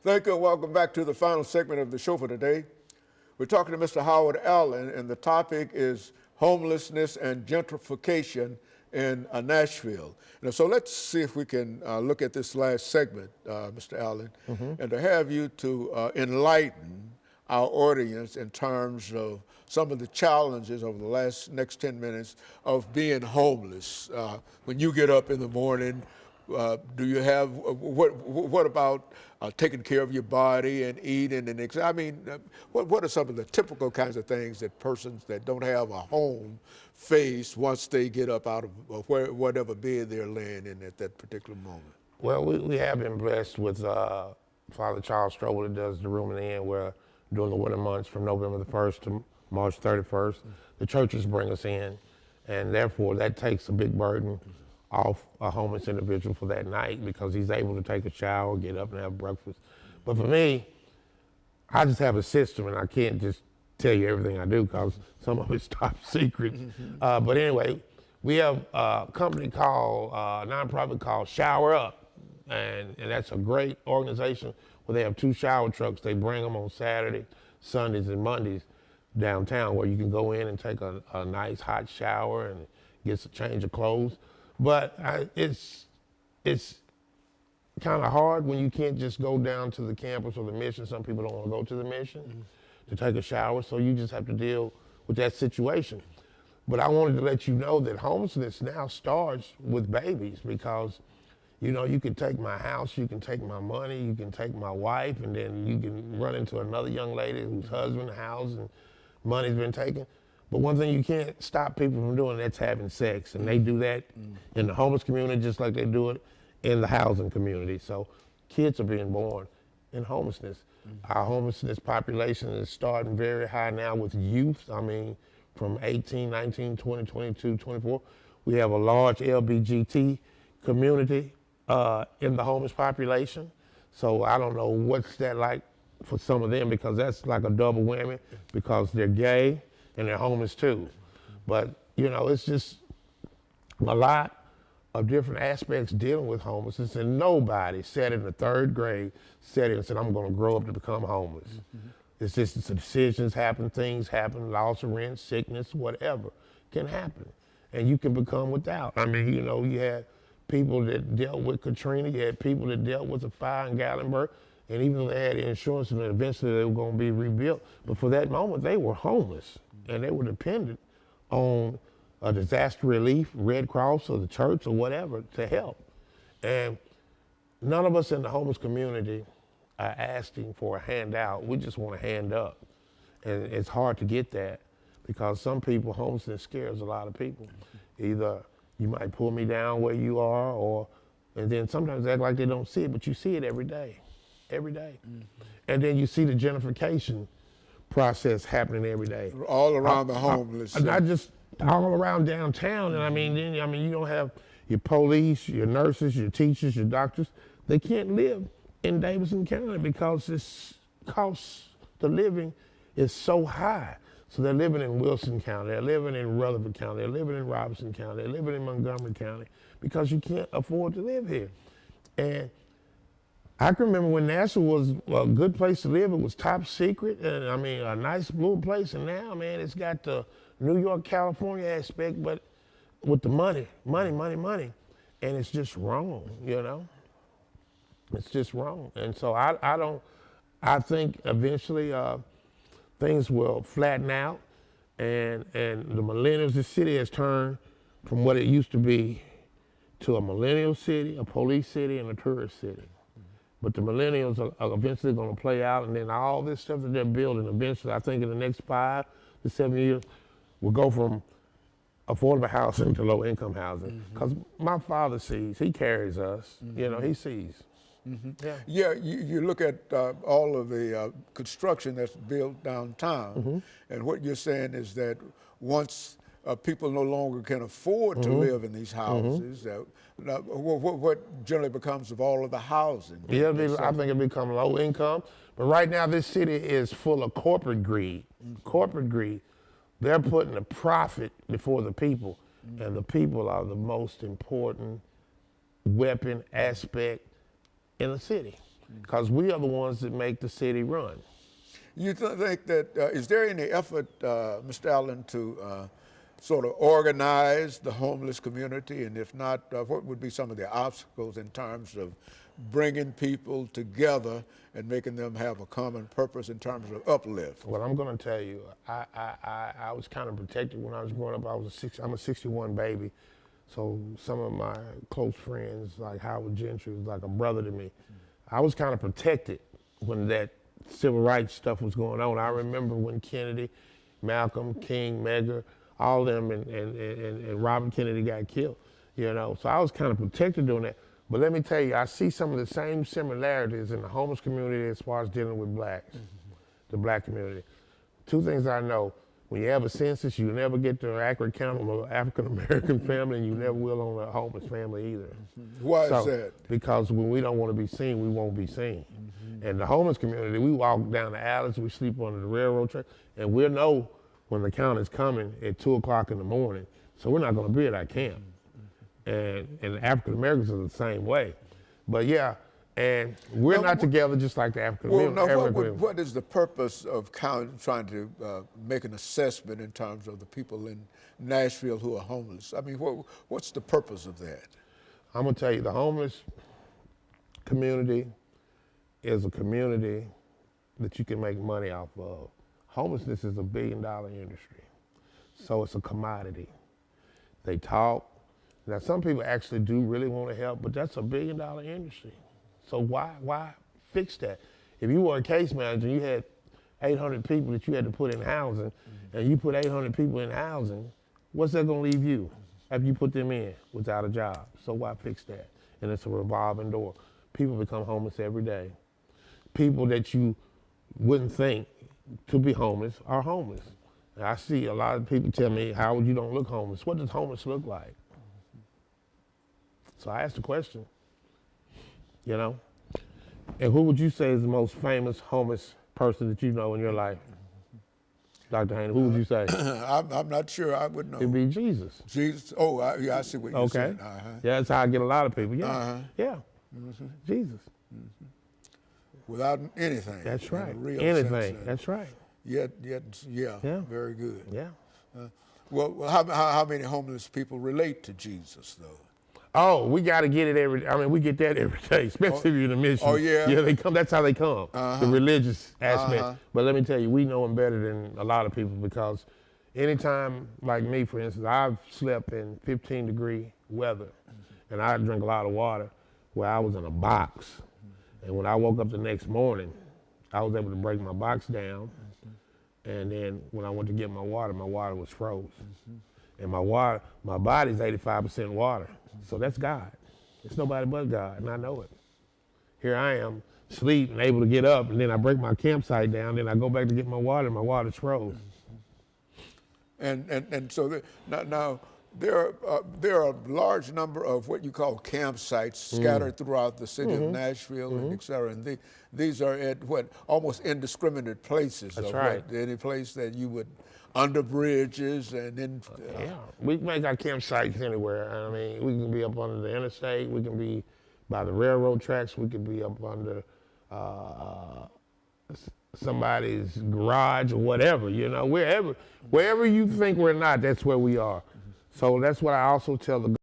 Thank you and welcome back to the final segment of the show for today. We're talking to Mr. 1Allen, and the topic is homelessness and gentrification in Nashville. So let's see if we can look at this last segment, Mr. Allen, and to have you to enlighten our audience in terms of some of the challenges over the next 10 minutes of being homeless. When you get up in the morning, do you have, what about taking care of your body and eating? What are some of the typical kinds of things that persons that don't have a home face once they get up out of whatever bed they're laying in at that particular moment? Well, we have been blessed with Father Charles Strobel that does the Room in the Inn, where during the winter months from November the 1st to March 31st, the churches bring us in, and therefore that takes a big burden off a homeless individual for that night, because he's able to take a shower, get up and have breakfast. But for me, I just have a system, and I can't just tell you everything I do because some of it's top secret. But anyway, we have a company called, nonprofit called Shower Up, and that's a great organization where they have 2 shower trucks. They bring them on Saturday, Sundays, and Mondays downtown, where you can go in and take a nice hot shower and get a change of clothes. But it's kind of hard when you can't just go down to the campus or the mission. Some people don't want to go to the mission to take a shower, so you just have to deal with that situation. But I wanted to let you know that homelessness now starts with babies, because you know, you can take my house, you can take my money, you can take my wife, and then you can run into another young lady whose husband, house, and money's been taken. But one thing you can't stop people from doing, that's having sex. And they do that in the homeless community just like they do it in the housing community. So kids are being born in homelessness. Our homelessness population is starting very high now with youth. I mean, from 18, 19, 20, 22, 24. We have a large LGBT community in the homeless population. So I don't know what's that like for some of them, because that's like a double whammy, because they're gay and they're homeless too. But, you know, it's just a lot of different aspects dealing with homelessness, and nobody said in the 3rd grade, said it and said, I'm gonna grow up to become homeless. It's just decisions happen, things happen, loss of rent, sickness, whatever can happen. And you can become without. I mean, you know, you had people that dealt with Katrina, you had people that dealt with the fire in Gatlinburg, and even though they had insurance and eventually they were gonna be rebuilt, but for that moment they were homeless. And they were dependent on a disaster relief, Red Cross or the church or whatever to help. And none of us in the homeless community are asking for a handout. We just want a hand up. And it's hard to get that, because some people, homelessness scares a lot of people. Either you might pull me down where you are, and then sometimes they act like they don't see it, but you see it every day. And then you see the gentrification process happening every day. All around the homeless. Not just all around downtown. And I mean, you don't have your police, your nurses, your teachers, your doctors. They can't live in Davidson County because this cost of living is so high. So they're living in Wilson County, they're living in Rutherford County, they're living in Robinson County, they're living in Montgomery County, because you can't afford to live here. And I can remember when Nashville was a good place to live. It was top secret, and I mean, a nice blue place. And now, man, it's got the New York, California aspect, but with the money. And it's just wrong, you know? It's just wrong. And so I think eventually things will flatten out, and the millennials, this city has turned from what it used to be to a millennial city, a police city, and a tourist city. But the millennials are eventually going to play out, and then all this stuff that they're building, eventually, I think in the next 5 to 7 years, will go from affordable housing to low-income housing. Because my father sees, he carries us, you know, he sees. Yeah, you look at all of the construction that's built downtown, and what you're saying is that once people no longer can afford to live in these houses, what generally becomes of all of the housing? Yeah, I think it becomes low income. But right now, this city is full of corporate greed. Corporate greed. They're putting the profit before the people, and the people are the most important weapon aspect in the city. because we are the ones that make the city run. You think that, is there any effort, Mr. Allen, to sort of organize the homeless community? And if not, what would be some of the obstacles in terms of bringing people together and making them have a common purpose in terms of uplift? Well, I'm going to tell you, I was kind of protected when I was growing up. I'm a 61 baby. So some of my close friends, like Howard Gentry, was like a brother to me. I was kind of protected when that civil rights stuff was going on. I remember when Kennedy, Malcolm, King, Medgar, all of them, and Robert Kennedy got killed, you know. So I was kind of protected doing that. But let me tell you, I see some of the same similarities in the homeless community as far as dealing with blacks, the black community. Two things I know: when you have a census, you never get the accurate count on an African-American family, and you never will on a homeless family either. Why is that? Because when we don't want to be seen, we won't be seen. And the homeless community, we walk down the alleys, we sleep under the railroad track, and we'll know when the count is coming at 2 o'clock in the morning. So we're not going to be at our camp. And the African Americans are the same way. But yeah, and we're not together just like the African Americans. Well, what is the purpose of trying to make an assessment in terms of the people in Nashville who are homeless? I mean, what's the purpose of that? I'm going to tell you, the homeless community is a community that you can make money off of. Homelessness is a $1 billion industry. So it's a commodity. They talk. Now, some people actually do really want to help, but that's a $1 billion industry. So why fix that? If you were a case manager and you had 800 people that you had to put in housing, and you put 800 people in housing, what's that going to leave you after you put them in without a job? So why fix that? And it's a revolving door. People become homeless every day. People that you wouldn't think to be homeless are homeless. And I see a lot of people tell me, Howard, you don't look homeless. What does homeless look like? So I asked the question, you know? And who would you say is the most famous homeless person that you know in your life? Dr. Haney, who would you say? I'm not sure I would know. It'd be Jesus. Jesus? Oh, yeah, I see what you're saying. Yeah, that's how I get a lot of people. Yeah, yeah, Jesus. Without anything. That's right. Anything. That's right. Yeah, very good. Yeah. Well, how many homeless people relate to Jesus, though? Oh, we got to get it we get that every day, especially if you're in the mission. Oh, yeah? Yeah, they come. That's how they come, the religious aspect. But let me tell you, we know them better than a lot of people, because anytime, like me, for instance, I've slept in 15-degree weather, and I drink a lot of water, where I was in a box. And when I woke up the next morning, I was able to break my box down. And then when I went to get my water was froze. And my body's 85% water. So that's God. It's nobody but God, and I know it. Here I am, asleep and able to get up, and then I break my campsite down, then I go back to get my water, and my water's froze. And so now there are a large number of what you call campsites scattered throughout the city of Nashville and et cetera. And these are at almost indiscriminate places. That's right. Any place that you would, under bridges and then. Yeah, we make our campsites anywhere. I mean, we can be up under the interstate. We can be by the railroad tracks. We can be up under somebody's garage or whatever. You know, wherever you think we're not, that's where we are. So that's what I also tell the